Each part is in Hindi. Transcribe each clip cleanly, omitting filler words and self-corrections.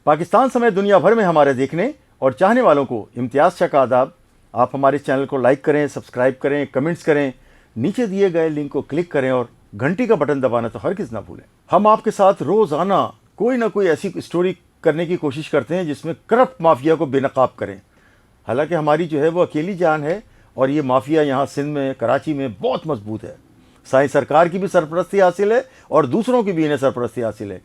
पाकिस्तान समेत दुनिया भर में हमारे देखने और चाहने वालों को इम्तियाज़ शाह का आदाब। आप हमारे चैनल को लाइक करें, सब्सक्राइब करें, कमेंट्स करें, नीचे दिए गए लिंक को क्लिक करें और घंटी का बटन दबाना तो हरगिज़ ना भूलें। हम आपके साथ रोज़ाना कोई ना कोई ऐसी स्टोरी करने की कोशिश करते हैं जिसमें करप्ट माफिया को बेनकाब करें। हालांकि हमारी जो है वो अकेली जान है और ये माफिया यहाँ सिंध में, कराची में बहुत मजबूत है। साईं सरकार की भी सरपरस्ती हासिल है और दूसरों की भी इन्हें सरपरस्ती हासिल है।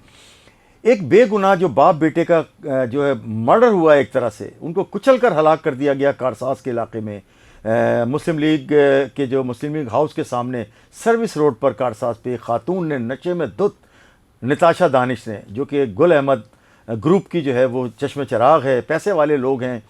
एक बेगुनाह जो बाप बेटे का जो है मर्डर हुआ है, एक तरह से उनको कुचल कर हलाक कर दिया गया कारसाज के इलाके में। मुस्लिम लीग के जो मुस्लिम लीग हाउस के सामने सर्विस रोड पर कारसाज पे खातून ने नशे में धुत निताशा दानिश ने, जो कि गुल अहमद ग्रुप की जो है वो चश्मे चराग है, पैसे वाले लोग हैं,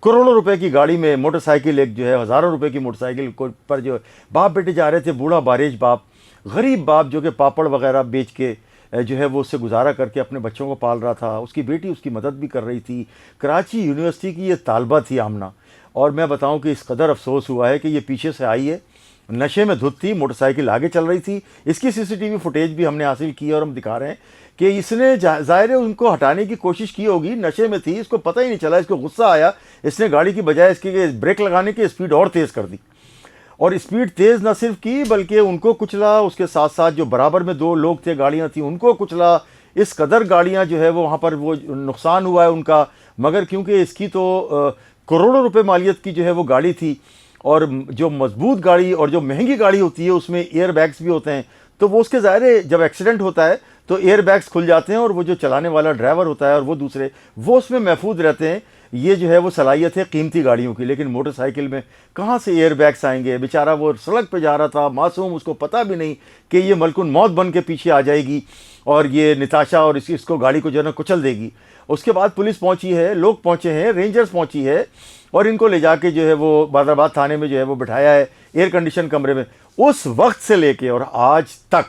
करोड़ों रुपए की गाड़ी में मोटरसाइकिल, एक जो है हज़ारों रुपए की मोटरसाइकिल पर जो बाप बेटे जा रहे थे। बूढ़ा बारेज बाप, गरीब बाप जो कि पापड़ वगैरह बेच के जो है वो उससे गुजारा करके अपने बच्चों को पाल रहा था। उसकी बेटी उसकी मदद भी कर रही थी। कराची यूनिवर्सिटी की ये तालबा थी आमना, और मैं बताऊं कि इस कदर अफसोस हुआ है कि ये पीछे से आई है, नशे में धुत थी, मोटरसाइकिल आगे चल रही थी। इसकी सीसीटीवी फुटेज भी हमने हासिल की और हम दिखा रहे हैं कि इसने ज़ाहिर है उनको हटाने की कोशिश की होगी, नशे में थी, इसको पता ही नहीं चला, इसको गुस्सा आया, इसने गाड़ी की बजाय इसकी ब्रेक लगाने की स्पीड और तेज़ कर दी। और स्पीड तेज़ ना सिर्फ की बल्कि उनको कुचला, उसके साथ साथ जो बराबर में दो लोग थे, गाड़ियाँ थी, उनको कुचला। इस कदर गाड़ियाँ जो है वो वहाँ पर वो नुकसान हुआ है उनका। मगर क्योंकि इसकी तो करोड़ों रुपए मालियत की जो है वो गाड़ी थी, और जो मजबूत गाड़ी और जो महंगी गाड़ी होती है उसमें एयर बैग्स भी होते हैं, तो वो उसके ज़ाहिर है जब एक्सीडेंट होता है तो एयर बैग्स खुल जाते हैं और वो जो चलाने वाला ड्राइवर होता है और वो दूसरे, वो उसमें महफूज रहते हैं। ये जो है वो सलाहियत है कीमती गाड़ियों की। लेकिन मोटरसाइकिल में कहाँ से एयर बैग्स आएंगे? बेचारा वो सड़क पे जा रहा था मासूम, उसको पता भी नहीं कि ये मलकुन मौत बन के पीछे आ जाएगी और ये निताशा और इसको गाड़ी को जो है ना कुचल देगी। उसके बाद पुलिस पहुंची है, लोग पहुंचे हैं, रेंजर्स पहुंची है और इनको ले जाके जो है वो बादराबाद थाने में जो है वो बिठाया है एयर कंडीशन कमरे में। उस वक्त से लेके और आज तक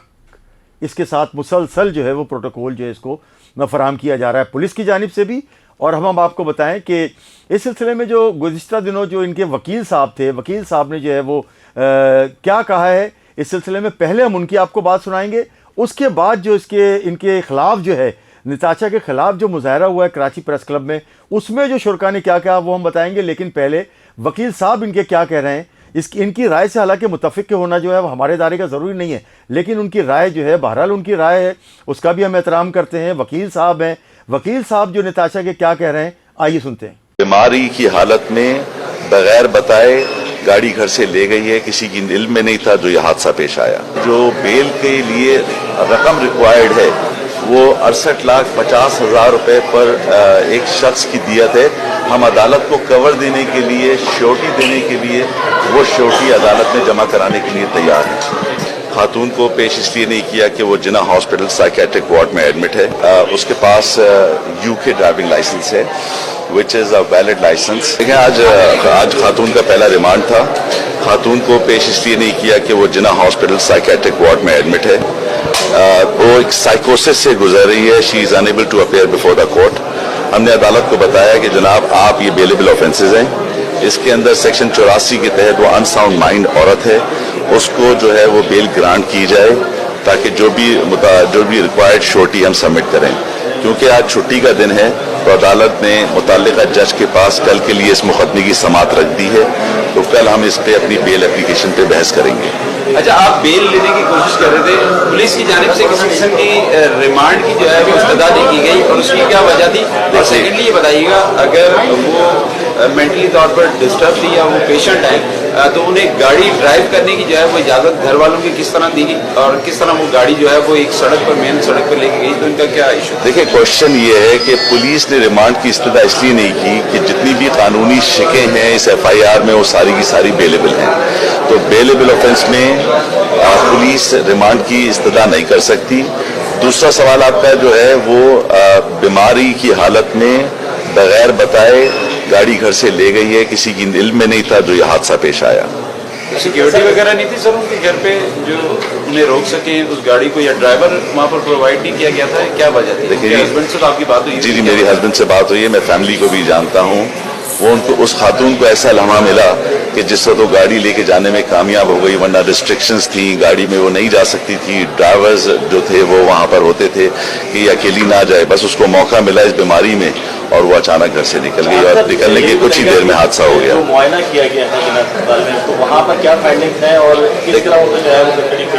इसके साथ मुसलसल जो है वो प्रोटोकॉल जो है इसको फराहम किया जा रहा है पुलिस की जानिब से भी। और हम आपको बताएं कि इस सिलसिले में जो गुज़िश्ता दिनों जो इनके वकील साहब थे, वकील साहब ने जो है वो क्या कहा है इस सिलसिले में, पहले हम उनकी आपको बात सुनाएंगे। उसके बाद जो इनके खिलाफ जो है, निताशा के खिलाफ जो मुजाहरा हुआ है कराची प्रेस क्लब में, उसमें जो शुरका ने क्या कहा वो हम बताएंगे। लेकिन पहले वकील साहब इनके क्या कह रहे हैं, इनकी राय से हालांकि मुत्तफिक होना जो है वो हमारे दायरे का ज़रूरी नहीं है, लेकिन उनकी राय जो है बहरहाल उनकी राय है, उसका भी हम एहतराम करते हैं। वकील साहब हैं, वकील साहब जो निताशा के क्या कह रहे हैं आइए सुनते हैं। बीमारी की हालत में बगैर बताए गाड़ी घर से ले गई है, किसी की इल्म में नहीं था जो यह हादसा पेश आया। जो बेल के लिए रकम रिक्वायर्ड है वो 68,50,000 रुपए पर एक शख्स की दियत है। हम अदालत को कवर देने के लिए, श्योरिटी देने के लिए वो श्योरिटी अदालत में जमा कराने के लिए तैयार है। खातून को पेश इसलिए नहीं किया कि वो जिना हॉस्पिटल साइकेट्रिक वार्ड में एडमिट है। उसके पास यूके ड्राइविंग लाइसेंस है which is a valid licence. देखिए आज खातून का पहला रिमांड था। खातून को पेश इसलिए नहीं किया कि वो जिना हॉस्पिटल साइकेट्रिक वार्ड में एडमिट है। वो एक साइकोसिस से गुजर रही है। She is unable to appear before the court. हमने अदालत को बताया कि जनाब आप ये बेलेबल ऑफेंसेज हैं, इसके अंदर सेक्शन 84 के तहत वो अनसाउंड माइंड औरत है, उसको जो है वो बेल ग्रांट की जाए ताकि जो भी रिक्वायर्ड श्योरिटी हम सबमिट करें। क्योंकि आज छुट्टी का दिन है तो अदालत ने मुताल्लिका जज के पास कल के लिए इस मुकदमे की समाअत रख दी है, तो कल हम इस पे अपनी बेल एप्लीकेशन पे बहस करेंगे। अच्छा, आप बेल लेने की कोशिश कर रहे थे, पुलिस की जानिब से किसी किस्म की रिमांड की जो है वो इस्तदा नहीं की गई और उसकी क्या वजह थी? और सेकेंडली ये बताइएगा, अगर वो मेंटली तौर पर डिस्टर्ब थी या वो पेशेंट है तो उन्हें गाड़ी ड्राइव करने की जो है वो इजाज़त घर वालों की किस तरह दी गई और किस तरह वो गाड़ी जो है वो एक सड़क पर, मेन सड़क पर लेके गई, तो इनका क्या इशू? देखिए, क्वेश्चन ये है कि पुलिस ने रिमांड की इस्तदा इसलिए नहीं की कि जितनी भी कानूनी शिकें हैं इस FIR में वो सारी की सारी बेलेबल हैं। तो बेलेबल ऑफेंस में पुलिस रिमांड की इस्तदा नहीं कर सकती। दूसरा सवाल आपका जो है वो बीमारी की हालत में बगैर बताए गाड़ी घर से ले गई है, किसी की इल्म में नहीं था जो यह हादसा पेश आया। सिक्योरिटी वगैरह नहीं थी सर उनके घर पे जो उन्हें रोक सके उस गाड़ी को, या ड्राइवर वहाँ पर प्रोवाइड नहीं किया गया था? क्या वजह थी? देखिए, हस्बैंड से तो आपकी बात हुई? जी, मेरी हस्बैंड से बात हुई है, मैं फैमिली को भी जानता हूँ। वो उनको, उस खातून को ऐसा लम्हा मिला कि जिससे तो गाड़ी लेके जाने में कामयाब हो गई, वरना रिस्ट्रिक्शंस थी, गाड़ी में वो नहीं जा सकती थी, ड्राइवर्स जो थे वो वहाँ पर होते थे कि ये अकेली ना जाए, बस उसको मौका मिला इस बीमारी में और वो अचानक घर से निकल गई और निकलने के कुछ ही देर में हादसा हो गया। मुआयना किया गया है जिला अस्पताल में, तो वहाँ पर क्या फाइंडिंग्स है और किस तरह वो जो है वो कड़ी की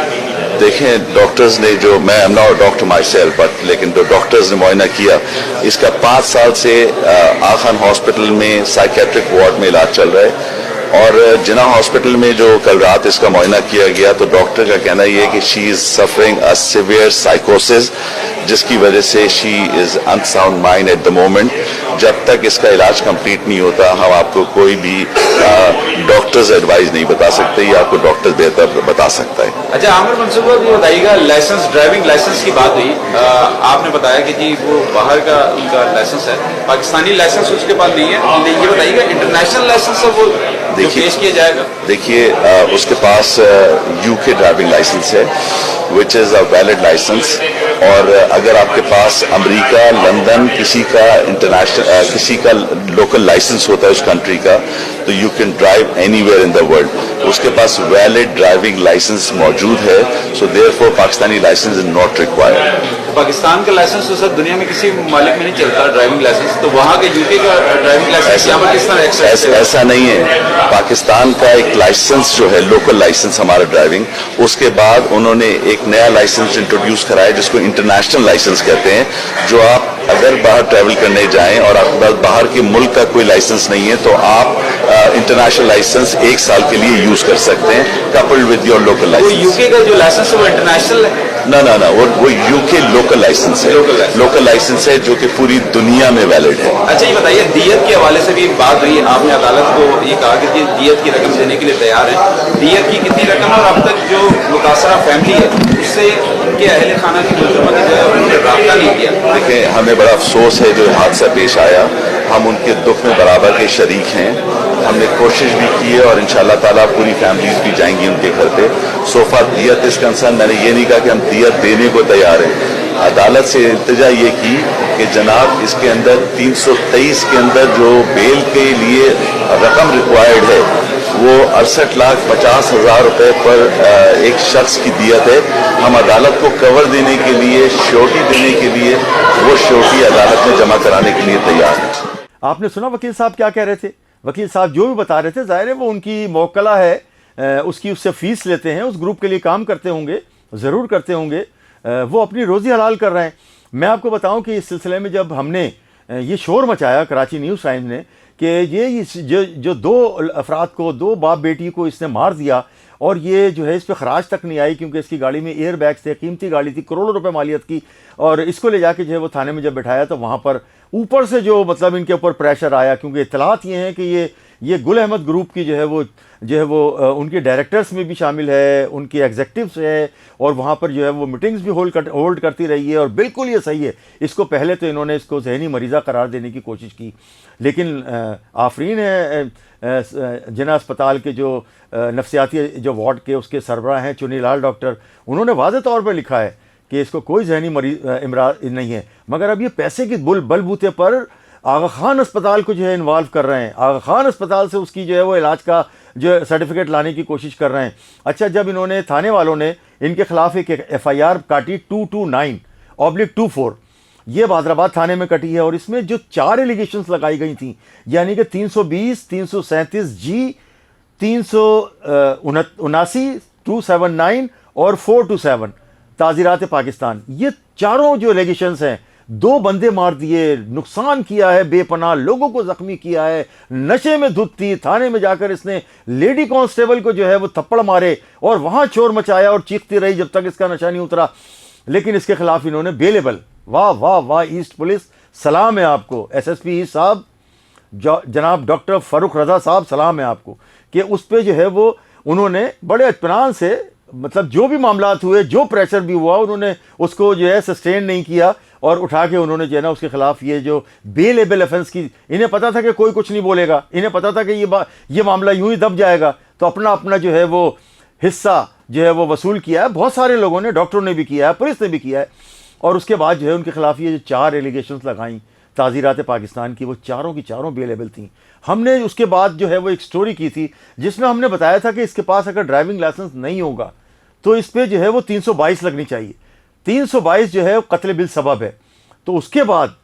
देखें, डॉक्टर्स ने जो, मैं am not doctor my self but लेकिन जो डॉक्टर्स ने मुआयना किया, इसका 5 साल से आखान हॉस्पिटल में साइकेट्रिक वार्ड में इलाज चल रहा है और जिना हॉस्पिटल में जो कल रात इसका मुआयना किया गया तो डॉक्टर का कहना यह है कि she is suffering a severe साइकोसिस, जिसकी वजह से she is unsound mind at the moment. जब तक इसका इलाज कंप्लीट नहीं होता हम आपको कोई भी डॉक्टर्स एडवाइस नहीं बता सकते, या आपको डॉक्टर बेहतर बता सकता है। अच्छा आमिर मंसूर जी बताइएगा, लाइसेंस, ड्राइविंग लाइसेंस की बात हुई, आपने बताया कि जी वो बाहर का उनका लाइसेंस है, पाकिस्तानी लाइसेंस उसके पास नहीं है, ये बताइएगा इंटरनेशनल लाइसेंस है वो जो पेश किया जाएगा? देखिए उसके पास यूके ड्राइविंग लाइसेंस है which is a valid license, और अगर आपके पास अमेरिका, लंदन, किसी का इंटरनेशनल किसी का लोकल लाइसेंस होता है उस कंट्री का, तो you can drive anywhere in the world. उसके पास वैलिड ड्राइविंग लाइसेंस मौजूद है, so therefore Pakistani license is not required. Pakistan का लाइसेंस तो सर दुनिया में किसी मालिक में नहीं चलता ड्राइविंग लाइसेंस, तो वहाँ के यूके का ड्राइविंग लाइसेंस यहाँ पर किस तरह एक्सेस? ऐसा नहीं है, पाकिस्तान का एक लाइसेंस जो है लोकल लाइसेंस हमारा ड्राइविंग, उसके बाद उन्होंने एक नया लाइसेंस इंट्रोड्यूस कराया जिसको इंटरनेशनल लाइसेंस कहते हैं, जो आप अगर बाहर ट्रैवल करने जाएं और आपके पास बाहर के मुल्क का कोई लाइसेंस नहीं है तो आप इंटरनेशनल लाइसेंस 1 साल के लिए यूज कर सकते हैं coupled with your local license. UK का जो लाइसेंस है वो इंटरनेशनल है? ना वो यूके लोकल लाइसेंस है, लोकल लाइसेंस है जो कि पूरी दुनिया में वैलिड है। अच्छा ये बताइए, दियत के हवाले से भी बात हुई, आपने अदालत को ये कहा कि जी दियत की रकम देने के लिए तैयार है, दियत की कितनी रकम और अब तक जो मुतासरा फैमिली है उससे उनके अहल खाना की मुलजमत जो है उन्होंने रब्ता नहीं किया? देखिए हमें बड़ा अफसोस है जो हादसा पेश आया, हम उनके दुख में बराबर के शरीक हैं, हमने कोशिश भी की है और इंशाअल्लाह ताला पूरी फैमिलीज भी जाएंगी उनके घर पे। सोफा दियत इस कंसर्न, मैंने ये नहीं कहा कि हम दियत देने को तैयार हैं, अदालत से इल्तिजा ये की कि जनाब इसके अंदर 323 के अंदर जो बेल के लिए रकम रिक्वायर्ड है वो 68,50,000 रुपए पर एक शख्स की दियत है। हम अदालत को कवर देने के लिए, श्योरिटी देने के लिए वो श्योरिटी अदालत में जमा कराने के लिए तैयार है। आपने सुना वकील साहब क्या कह रहे थे? वकील साहब जो भी बता रहे थे, जाहिर है वो उनकी मौकला है, उसकी उससे फीस लेते हैं, उस ग्रुप के लिए काम करते होंगे, ज़रूर करते होंगे, वो अपनी रोज़ी हलाल कर रहे हैं। मैं आपको बताऊं कि इस सिलसिले में जब हमने ये शोर मचाया कराची न्यूज़ टाइम्स ने कि ये जो 2 अफराद को, 2 बाप बेटी को इसने मार दिया और ये जो है इस पर खराज तक नहीं आई क्योंकि इसकी गाड़ी में एयर बैग्स थे, कीमती गाड़ी थी, करोड़ों रुपए मालियत की, और इसको ले जाके जो है वो थाने में जब बैठाया तो वहाँ पर ऊपर से जो मतलब इनके ऊपर प्रेशर आया, क्योंकि इतलात ये हैं कि ये गुल अहमद ग्रुप की जो है वो उनके डायरेक्टर्स में भी शामिल है, उनके एग्जेक्टिव्स है, और वहाँ पर जो है वो मीटिंग्स भी होल्ड करती रही है, और बिल्कुल ये सही है। इसको पहले तो इन्होंने इसको जहनी मरीज़ा करार देने की कोशिश की, लेकिन आफरीन है जिना अस्पताल के जो नफ्सियाती जो वार्ड के उसके सरबराह हैं चुनीलाल डॉक्टर, उन्होंने वाज़े तौर पर लिखा है कि इसको कोई जहनी इमराज नहीं है, मगर अब ये पैसे के बलबूते पर आगा खान अस्पताल को जो है इन्वॉल्व कर रहे हैं, आगा खान अस्पताल से उसकी जो है वो इलाज का जो सर्टिफिकेट लाने की कोशिश कर रहे हैं। अच्छा, जब इन्होंने थाने वालों ने इनके खिलाफ एक FIR काटी 229/24, ये बादराबाद थाने में कटी है, और इसमें जो 4 एलिगेशंस लगाई गई थी, यानी कि 320, 337G, 379, 279 और 427 ताज़ीरात पाकिस्तान, ये चारों जो एलिगेशंस हैं, 2 बंदे मार दिए, नुकसान किया है, बेपनाह लोगों को जख्मी किया है, नशे में धुत थी, थाने में जाकर इसने लेडी कांस्टेबल को जो है वो थप्पड़ मारे और वहां शोर मचाया और चीखती रही जब तक इसका नशा नहीं उतरा, लेकिन इसके खिलाफ इन्होंने बेलेबल, वाह वाह वाह ईस्ट पुलिस, सलाम है आपको, SSP साहब जनाब डॉक्टर फ़ारूक रज़ा साहब, सलाम है आपको कि उस पर जो है वो उन्होंने बड़े इत्मीनान से, मतलब जो भी मामलात हुए, जो प्रेशर भी हुआ, उन्होंने उसको जो है सस्टेन नहीं किया और उठा के उन्होंने जो है ना उसके खिलाफ ये जो बेलेबल ऑफेंस की, इन्हें पता था कि कोई कुछ नहीं बोलेगा, इन्हें पता था कि ये मामला यूं ही दब जाएगा, तो अपना जो है वो हिस्सा जो है वो वसूल किया है। बहुत सारे लोगों ने, डॉक्टरों ने भी किया है, पुलिस ने भी किया है, और उसके बाद जो है उनके खिलाफ ये जो 4 एलिगेशंस लगाई, ताज़ीरात पाकिस्तान की, वो चारों की चारों बेलेबल थी। हमने उसके बाद जो है वो एक स्टोरी की थी जिसमें हमने बताया था कि इसके पास अगर ड्राइविंग लाइसेंस नहीं होगा तो इस पर जो है वो 322 लगनी चाहिए। 322 जो है वो कत्ल बिल सबब है। तो उसके बाद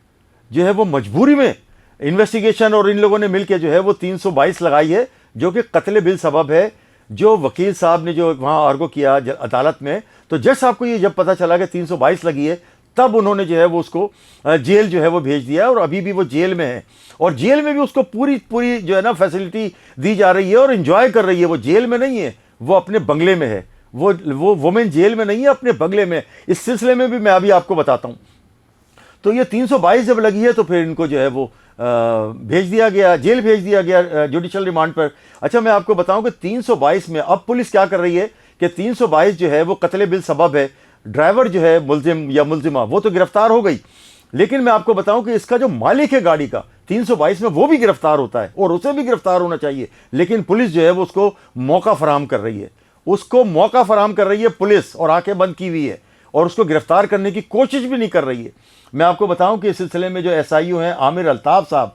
जो है वो मजबूरी में इन्वेस्टिगेशन और इन लोगों ने मिलकर जो है वो 322 लगाई है, जो कि कत्ल बिल सबब है। जो वकील साहब ने जो वहाँ आर्गो किया अदालत में, तो जज साहब को ये जब पता चला कि 322 लगी है, तब उन्होंने जो है वो उसको जेल जो है वो भेज दिया, और अभी भी वो जेल में है। और जेल में भी उसको पूरी पूरी जो है ना फैसिलिटी दी जा रही है और इन्जॉय कर रही है। वो जेल में नहीं है, वो अपने बंगले में है। वो वुमेन जेल में नहीं है, अपने बंगले में। इस सिलसिले में भी मैं अभी आपको बताता हूँ। तो ये 322 जब लगी है तो फिर इनको जो है वो भेज दिया गया, जेल भेज दिया गया जुडिशल रिमांड पर। अच्छा, मैं आपको बताऊं कि 322 में अब पुलिस क्या कर रही है कि 322 जो है वो कत्ल बिल सबब है। ड्राइवर जो है मुल्जिम या मुल्जिमा वो तो गिरफ्तार हो गई, लेकिन मैं आपको बताऊं कि इसका जो मालिक है गाड़ी का 322 में, वो भी गिरफ्तार होता है और उसे भी गिरफ्तार होना चाहिए। लेकिन पुलिस जो है वो उसको मौका फराहम कर रही है, उसको मौका फराहम कर रही है पुलिस, और आंखें बंद की हुई है और उसको गिरफ्तार करने की कोशिश भी नहीं कर रही है। मैं आपको बताऊं कि इस सिलसिले में जो SIO हैं आमिर अल्ताफ़ साहब,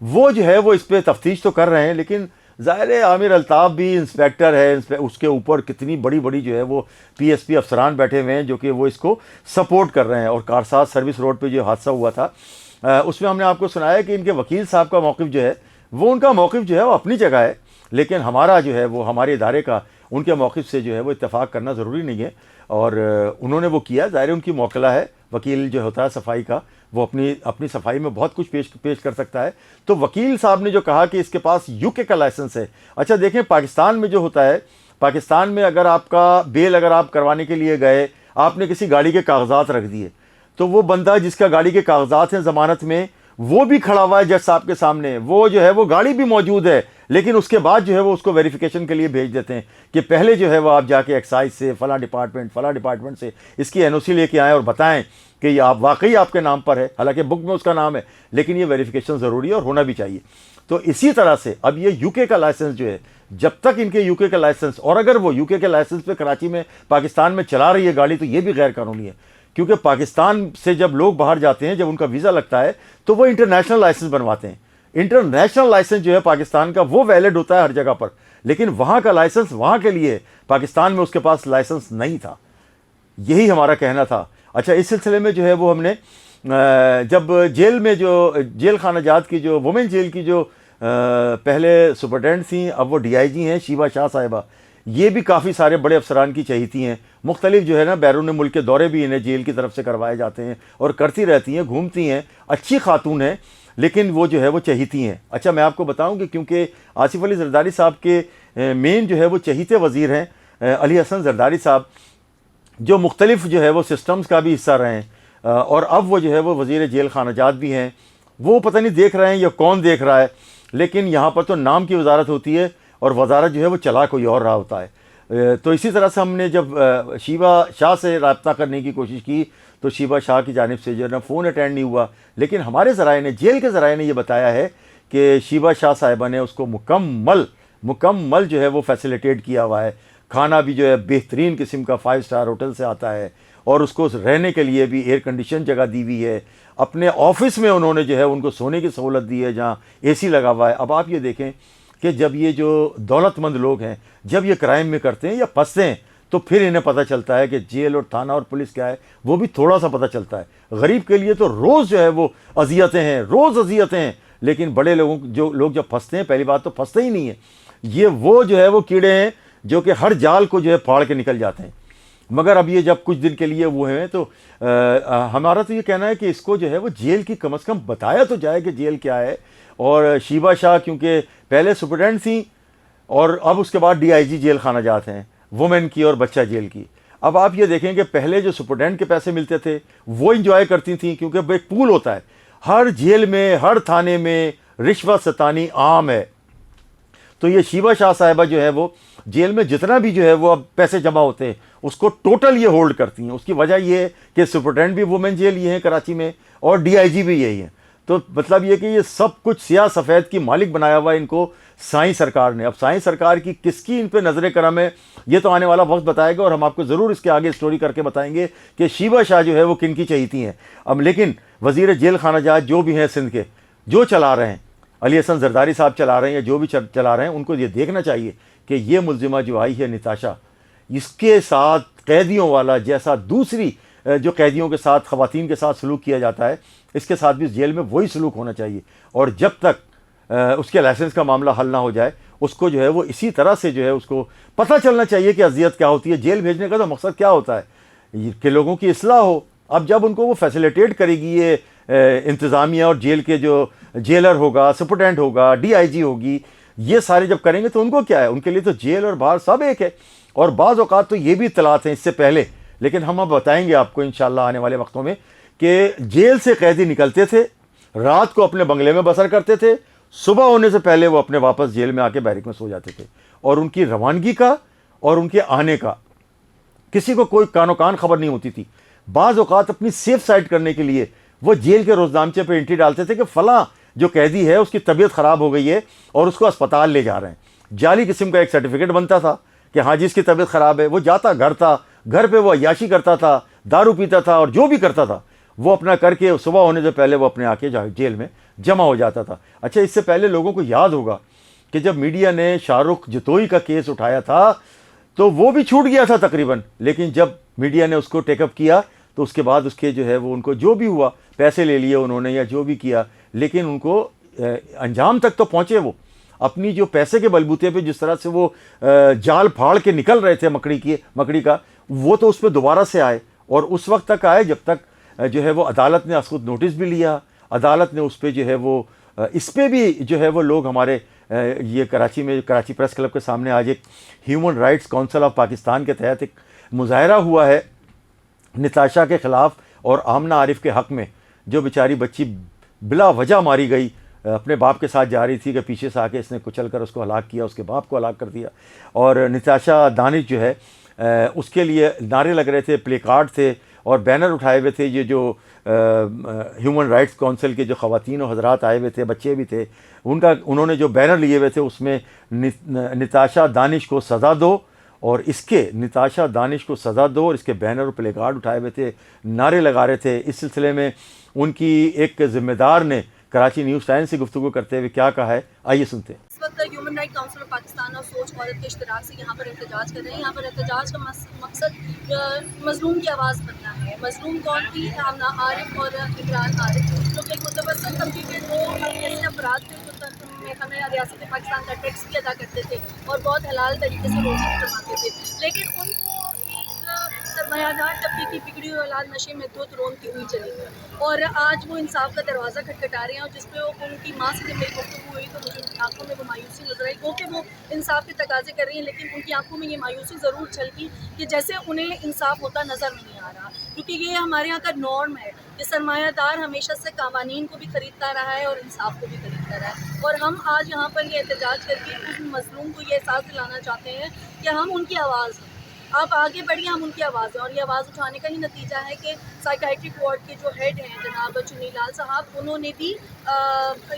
वो जो है वो इस पर तफ्तीश तो कर रहे हैं, लेकिन ज़ाहिर है आमिर अल्ताफ़ भी इंस्पेक्टर है, उसके ऊपर कितनी बड़ी बड़ी जो है वो PSP अफसरान बैठे हुए हैं जो कि वो इसको सपोर्ट कर रहे हैं। और कारसाज सर्विस रोड पे जो हादसा हुआ था उसमें हमने आपको सुनाया कि इनके वकील साहब का मौक़िफ़ जो है वो, उनका मौक़िफ़ जो है वो अपनी जगह है, लेकिन हमारा जो है वो हमारे इदारे का उनके मौक़िफ़ से जो है वो इत्तेफाक करना ज़रूरी नहीं है। और उन्होंने वो किया, ज़ाहिर उनकी मौकला है। वकील जो होता है सफाई का, वो अपनी सफाई में बहुत कुछ पेश कर सकता है। तो वकील साहब ने जो कहा कि इसके पास UK का लाइसेंस है। अच्छा देखें, पाकिस्तान में जो होता है, पाकिस्तान में अगर आपका बेल अगर आप करवाने के लिए गए, आपने किसी गाड़ी के कागजात रख दिए, तो वो बंदा जिसका गाड़ी के कागजात हैं ज़मानत में, वो भी खड़ा हुआ है जज साहब के सामने, वो जो है वो गाड़ी भी मौजूद है, लेकिन उसके बाद जो है वो उसको वेरिफिकेशन के लिए भेज देते हैं कि पहले जो है वो आप जाके एक्साइज से फला डिपार्टमेंट से इसकी NOC लेके आएँ और बताएं कि ये आप वाकई आपके नाम पर है। हालांकि बुक में उसका नाम है, लेकिन ये वेरिफिकेशन ज़रूरी है और होना भी चाहिए। तो इसी तरह से अब ये UK का लाइसेंस जो है, जब तक इनके UK का लाइसेंस, और अगर वो UK के लाइसेंस पे कराची में पाकिस्तान में चला रही है गाड़ी, तो ये भी गैर कानूनी है। क्योंकि पाकिस्तान से जब लोग बाहर जाते हैं, जब उनका वीज़ा लगता है, तो वो इंटरनेशनल लाइसेंस बनवाते हैं। इंटरनेशनल लाइसेंस जो है पाकिस्तान का, वो वैलिड होता है हर जगह पर, लेकिन वहाँ का लाइसेंस वहाँ के लिए, पाकिस्तान में उसके पास लाइसेंस नहीं था। यही हमारा कहना था। अच्छा, इस सिलसिले में जो है वो हमने जब जेल में जो जेल खाना जात की जो वुमेन जेल की जो पहले सुपरटेंडेंट थी, अब वो DIG हैं शीबा शाह साहिबा, ये भी काफ़ी सारे बड़े अफसरान की चहीती हैं। मुख्तलिफ जो है ना बैरून मुल्क के दौरे भी इन्हें जेल की तरफ से करवाए जाते हैं और करती रहती हैं, घूमती हैं, अच्छी खातून हैं, लेकिन वो जो है वो चहीती हैं। अच्छा, मैं आपको बताऊं कि क्योंकि आसिफ अली जरदारी साहब के मेन जो है वो चहीते वज़ीर हैं अली हसन जरदारी साहब, जो मुख्तलिफ जो है वो सिस्टम्स का भी हिस्सा रहे हैं, और अब वो जो है वो वज़ीर जेल खानाजात भी हैं। वो पता नहीं देख रहे हैं या कौन देख रहा है, लेकिन यहाँ पर तो नाम की वजारत होती है और वजारत जो है वो चला कोई और रहा होता है। तो इसी तरह से हमने जब शीबा शाह से रब्ता करने की कोशिश की, तो शीबा शाह की जानिब से जो है ना फ़ोन अटेंड नहीं हुआ, लेकिन हमारे ज़राए ने, जेल के ज़राए ने ये बताया है कि शीबा शाह साहिबा ने उसको मुकम्मल जो है वो फैसिलिटेट किया हुआ है। खाना भी जो है बेहतरीन किस्म का 5 स्टार होटल से आता है, और उसको रहने के लिए भी एयर कंडीशन जगह दी हुई है। अपने ऑफिस में उन्होंने जो है उनको सोने की सहूलत दी है जहाँ AC लगा हुआ है। अब आप ये देखें कि जब ये जो दौलतमंद लोग हैं, जब ये क्राइम में करते हैं या फंसते हैं, तो फिर इन्हें पता चलता है कि जेल और थाना और पुलिस क्या है, वो भी थोड़ा सा पता चलता है। गरीब के लिए तो रोज़ जो है वो अजियतें हैं, रोज़ अजियतें हैं, लेकिन बड़े लोग जब फंसते हैं, पहली बात तो फंसते ही नहीं है। ये वो जो है वो कीड़े हैं जो कि हर जाल को जो है फाड़ के निकल जाते हैं। मगर अब ये जब कुछ दिन के लिए वो हैं, तो हमारा तो ये कहना है कि इसको जो है वो जेल की कम से कम बताया तो जाए कि जेल क्या है। और शीबा शाह क्योंकि पहले सुपरटेंडेंट थी और अब उसके बाद DIG जेल खाना जात हैं, वुमेन की और बच्चा जेल की। अब आप ये देखें कि पहले जो सुपरटेंडेंट के पैसे मिलते थे वो इंजॉय करती थी, क्योंकि एक पूल होता है हर जेल में, हर थाने में रिश्वत सतानी आम है। तो ये शीबा शाह साहिबा जो है वो जेल में जितना भी जो है वो अब पैसे जमा होते हैं उसको टोटल ये होल्ड करती हैं। उसकी वजह ये है कि सुपरटेंडेंट भी वुमेन जेल ये है कराची में और DIG भी यही है। तो मतलब ये कि ये सब कुछ सियाह सफ़ेद की मालिक बनाया हुआ है इनको साईं सरकार ने। अब साईं सरकार की किसकी इन पे नजर करम है, ये तो आने वाला वक्त बताएगा, और हम आपको ज़रूर इसके आगे स्टोरी करके बताएंगे कि शीबा शाह जो है वो किन की चहीती हैं। अब लेकिन वज़ीर जेल खाना जहाज जो भी हैं सिंध के, जो चला रहे हैं, अली हसन जरदारी साहब चला रहे हैं या जो भी चला रहे हैं, उनको ये देखना चाहिए कि ये मुलजिमा जो आई है निताशा, इसके साथ कैदियों वाला जैसा दूसरी जो कैदियों के साथ, ख़वातीन के साथ सलूक किया जाता है, इसके साथ भी जेल में वही सलूक होना चाहिए। और जब तक उसके लाइसेंस का मामला हल ना हो जाए, उसको जो है वो इसी तरह से जो है उसको पता चलना चाहिए कि अजियत क्या होती है। जेल भेजने का तो मकसद क्या होता है कि लोगों की इस्लाह हो। अब जब उनको वो फैसिलिटेट करेगी ये इंतज़ामिया और जेल के जो जेलर होगा, सुपरटेंडेंट होगा, DIG होगी, ये सारे जब करेंगे तो उनको क्या है, उनके लिए तो जेल और बाहर सब एक है। और बाज़ औक़ात तो ये भी इत्तलात हैं इससे पहले, लेकिन हम अब बताएंगे आपको इंशाअल्लाह आने वाले वक्तों में कि जेल से कैदी निकलते थे, रात को अपने बंगले में बसर करते थे, सुबह होने से पहले वो अपने वापस जेल में आके बैरिक में सो जाते थे, और उनकी रवानगी का और उनके आने का किसी को कोई कानो कान खबर नहीं होती थी। बाज़ औक़ात अपनी सेफ साइड करने के लिए वो जेल के रोज़नामचे पे एंट्री डालते थे कि फ़लाँ जो कैदी है उसकी तबीयत ख़राब हो गई है और उसको अस्पताल ले जा रहे हैं। जाली किस्म का एक सर्टिफिकेट बनता था कि हाँ जी इसकी तबीयत ख़राब है। वो जाता घर था, घर पे वो अय्याशी करता था, दारू पीता था, और जो भी करता था वो अपना करके सुबह होने से पहले वो अपने आके जेल में जमा हो जाता था। अच्छा, इससे पहले लोगों को याद होगा कि जब मीडिया ने शाहरुख जतोई का केस उठाया था तो वो भी छूट गया था तकरीबन, लेकिन जब मीडिया ने उसको टेकअप किया तो उसके बाद उसके जो है वो उनको जो भी हुआ, पैसे ले लिए उन्होंने या जो भी किया, लेकिन उनको अंजाम तक तो पहुँचे। वो अपनी जो पैसे के बलबूते पे जिस तरह से वो जाल फाड़ के निकल रहे थे मकड़ी का, वो तो उस पर दोबारा से आए, और उस वक्त तक आए जब तक जो है वो अदालत ने खुद नोटिस भी लिया। अदालत ने उस पर जो है वो इस पर भी जो है वो लोग हमारे ये कराची में, कराची प्रेस क्लब के सामने आज एक human rights council of Pakistan के तहत एक मुजाहरा हुआ है निताशा के ख़िलाफ़ और आमना आरिफ के हक़ में, जो बेचारी बच्ची बिला वजह मारी गई, अपने बाप के साथ जा रही थी कि पीछे से आके इसने कुचल कर उसको हलाक किया, उसके बाप को हलाक कर दिया। और निताशा दानिश जो है उसके लिए नारे लग रहे थे, प्ले कार्ड थे और बैनर उठाए हुए थे। ये जो ह्यूमन राइट्स काउंसिल के जो ख़वातीन और हज़रात आए हुए थे, बच्चे भी थे, उन्होंने जो बैनर लिए हुए थे उसमें निताशा दानिश को सज़ा दो, और इसके निताशा दानिश को सज़ा दो, और इसके बैनर और प्ले कार्ड उठाए हुए थे, नारे लगा रहे थे। इस सिलसिले में उनकी एक ज़िम्मेदार ने कराची न्यूज़ टाइम से गुफ्तगू करते हुए क्या कहा है, आइए सुनते हैं। इस वक्त human right council of Pakistan और सोच भारत के इश्तराक से यहाँ पर एहतजाज कर रहे हैं। यहाँ पर एहतजाज का मकसद मजलूम की आवाज़ बनना है। मजलूम कौन थी? आमना आरिफ और इमरान आरिफ, जो कि मुतवस्सित तबके के दो ऐसे अफराद थे जो में हमें रियासत पाकिस्तान का टैक्स भी अदा करते थे और बहुत हलाल तरीके से रोज़ी कमाते थे, लेकिन उनको सरमायादार तबके की बिगड़ी हुई औलाद नशे में धुत रोनती हुई चली गई, और आज वो इंसाफ का दरवाज़ा खटखटा रहे हैं। और जिस पे वो उनकी माँ से जब मेरी गुफ्तगू हुई तो मुझे उनकी आंखों में वो मायूसी नजर आई, क्योंकि वो इंसाफ के तकाजे कर रही हैं, लेकिन उनकी आंखों में ये मायूसी ज़रूर छलकी कि जैसे उन्हें इंसाफ होता नज़र नहीं आ रहा, क्योंकि ये हमारे यहाँ का नॉर्म है कि सरमायादार हमेशा से कावानीन को भी खरीदता रहा है और इंसाफ को भी खरीदता रहा है। और हम आज यहाँ पर ये एहतजाज करके उस मजलूम को ये एहसास दिलाना चाहते हैं कि हम उनकी आवाज़ हैं, आप आगे बढ़िए, हम उनकी आवाज़ हैं। और ये आवाज़ उठाने का ही नतीजा है कि साइकाइट्रिक वार्ड के जो हेड हैं जनाब चुनीलाल साहब, उन्होंने भी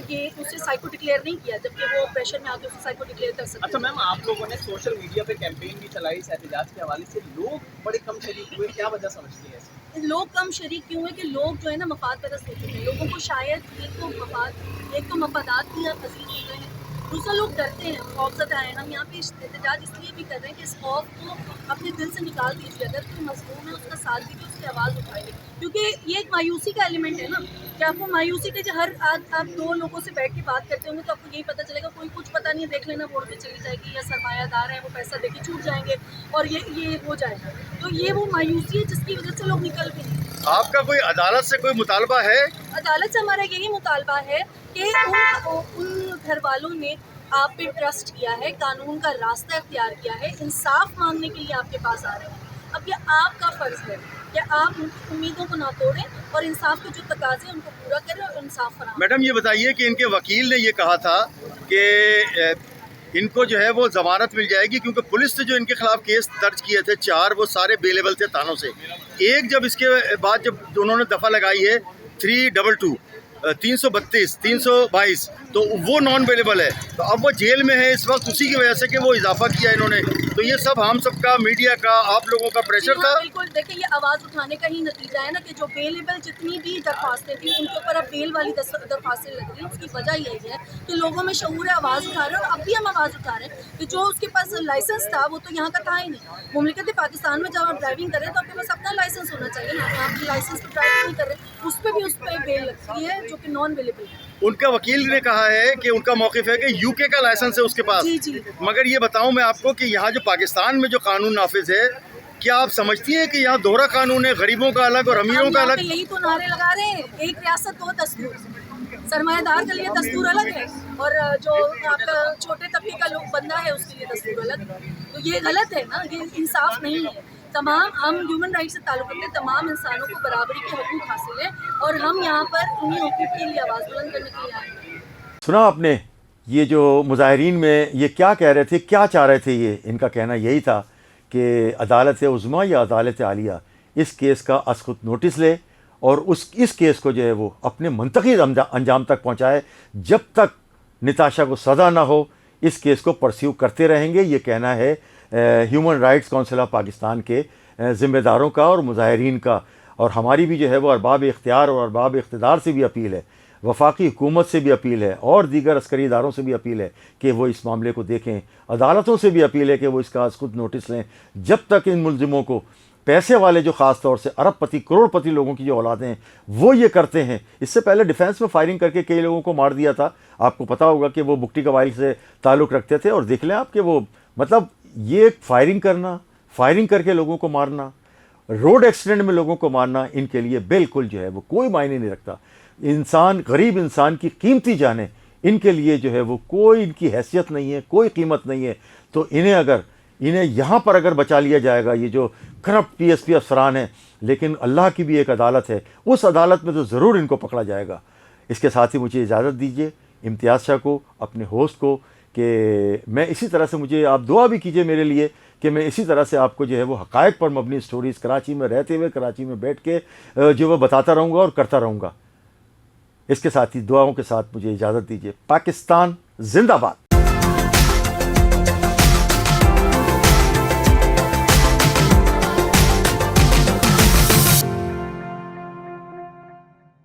ये उसे साइको डिक्लेयर नहीं किया, जबकि वो प्रेशर में आके उसे साइको डिक्लेयर कर सकते। अच्छा मैम, आप लोगों ने सोशल मीडिया पे कैंपेन भी चलाई इस एहतजाज के हवाले से, लोग बड़े कम शरीक हुए, क्या वजह समझती है? लोग कम शरीक क्यों है कि लोग जो है ना मफाद परस्त होते हैं। लोगों को शायद एक तो मफादात की अजीज होते हैं, दूसरा लोग डरते हैं, खौफज़दा हैं। हम यहाँ पे एहतजाज इसलिए भी कर रहे हैं कि इस खौफ को अपने दिल से निकाल दीजिए। अगर कोई मजलूम है उसका साथ दीजिए, उसकी आवाज़ उठाइए, क्योंकि ये एक मायूसी का एलिमेंट है ना कि आपको मायूसी के जो हर आप दो लोगों से बैठ के बात करते होंगे तो आपको यही पता चलेगा, कोई कुछ पता नहीं देख लेना बोर्ड पे चली जाएगी, या सरमायादार है वो पैसा देके छूट जाएंगे और ये हो जाएगा। तो ये वो मायूसी है जिसकी वजह से लोग निकल भी नहीं। आपका कोई अदालत से कोई मुतालबा है? अदालत से हमारा यही मुतालबा है कि उन घर वालों ने आप पे ट्रस्ट किया है, कानून का रास्ता इख्तियार किया है, इंसाफ मांगने के लिए आपके पास आ रहे हैं। अब ये आपका फ़र्ज़ है कि आप उम्मीदों को ना तोड़ें और इंसाफ के जो तकाज़े उनको पूरा करें और इंसाफ फराहम। मैडम ये बताइए कि इनके वकील ने ये कहा था कि इनको जो है वो ज़मानत मिल जाएगी, क्योंकि पुलिस ने जो इनके खिलाफ केस दर्ज किए थे 4, वो सारे बेलेबल थे थानों से। एक जब इसके बाद जब उन्होंने दफ़ा लगाई है 322, 332, 322, तो वो नॉन अवेलेबल है। तो अब वो जेल में है इस वक्त, उसी की वजह से कि वो इजाफा किया इन्होंने। तो ये सब हम सबका, मीडिया का, आप लोगों का प्रेशर था। बिल्कुल, देखिए ये आवाज़ उठाने का ही नतीजा है ना कि जो बेलेबल जितनी भी दरख्वास्तें थी उनके ऊपर अब बेल वाली दरख्वास्तें लग रही हैं। उसकी वजह यही है कि लोगों में शऊर है, आवाज़ उठा रहे हैं। और अब भी हम आवाज़ उठा रहे हैं कि जो उसके पास लाइसेंस था वो तो यहाँ का था ही नहीं। मुमलिकत पाकिस्तान में जब आप ड्राइविंग करें तो आपके पास अपना लाइसेंस होना चाहिए ना। आप लाइसेंस पर ड्राइविंग नहीं कर रहे, उस पर बेल लगती है जो कि नॉन अवेलेबल है। उनका वकील ने कहा है कि उनका मौक़िफ़ है कि यूके का लाइसेंस है उसके पास। जी, जी। मगर ये बताऊं मैं आपको कि यहाँ जो पाकिस्तान में जो कानून नाफिज है, क्या आप समझती हैं कि यहाँ दोहरा कानून है, गरीबों का अलग और अमीरों का अलग? यही तो नारे लगा रहे हैं, एक रियासत दो दस्तूर। सरमायादार के लिए दस्तूर अलग है और जो आपका छोटे तबके का लोग बंदा है उसके लिए दस्तूर अलग है। तो ये गलत है ना, ये इंसाफ नहीं है। तमाम हम ह्यूमन राइट से ताल्लुक़ रखते हैं, तमाम इंसानों को बराबरी के हकूक़ हासिल है और हम यहाँ पर उन्हीं हकूक़ के लिए आवाज़ बुलंद करने के लिए आए हैं। सुना आपने ये जो मुजाहिरीन में ये क्या कह रहे थे, क्या चाह रहे थे? ये इनका कहना यही था कि अदालत उज़्मा या अदालत आलिया इस केस का असखुद नोटिस ले और इस केस को जो है वो अपने मंतकी अंजाम तक पहुँचाए। जब तक निताशा को सज़ा ना हो इस केस को परस्यू करते रहेंगे। ये कहना है human rights council of Pakistan के ज़िम्मेदारों का और मुजाहिरीन का। और हमारी भी जो है वो अरबाब इख्तियार और अरबाब इक़्तिदार से भी अपील है, वफाकी हुकूमत से भी अपील है और दीगर अस्करी इदारों से भी अपील है कि वो इस मामले को देखें। अदालतों से भी अपील है कि वो इसका खुद नोटिस लें। जब तक इन मुलजिमों को पैसे वाले जो ख़ास तौर से अरबपति करोड़पति लोगों की जो औलादें हैं वो ये करते हैं। इससे पहले डिफेंस में फायरिंग करके कई लोगों को मार दिया था। आपको पता होगा कि वो बुकटी कबाइल से ताल्लुक़ रखते थे और देख लें आप कि वो मतलब ये फायरिंग करना, फायरिंग करके लोगों को मारना, रोड एक्सीडेंट में लोगों को मारना, इनके लिए बिल्कुल जो है वो कोई मायने नहीं रखता। इंसान, गरीब इंसान की कीमती जाने इनके लिए जो है वो कोई इनकी हैसियत नहीं है, कोई कीमत नहीं है। तो इन्हें यहाँ पर अगर बचा लिया जाएगा, ये जो करप्ट PSP अफसरान हैं, लेकिन अल्लाह की भी एक अदालत है, उस अदालत में तो ज़रूर इनको पकड़ा जाएगा। इसके साथ ही मुझे इजाज़त दीजिए इम्तियाज़ शाह को, अपने होस्ट को, कि मैं इसी तरह से, मुझे आप दुआ भी कीजिए मेरे लिए कि मैं इसी तरह से आपको जो है वो हक़ाइक़ पर मबनी स्टोरीज़ कराची में रहते हुए, कराची में बैठ के जो वो बताता रहूँगा और करता रहूँगा। इसके साथ ही दुआओं के साथ मुझे इजाज़त दीजिए। पाकिस्तान जिंदाबाद।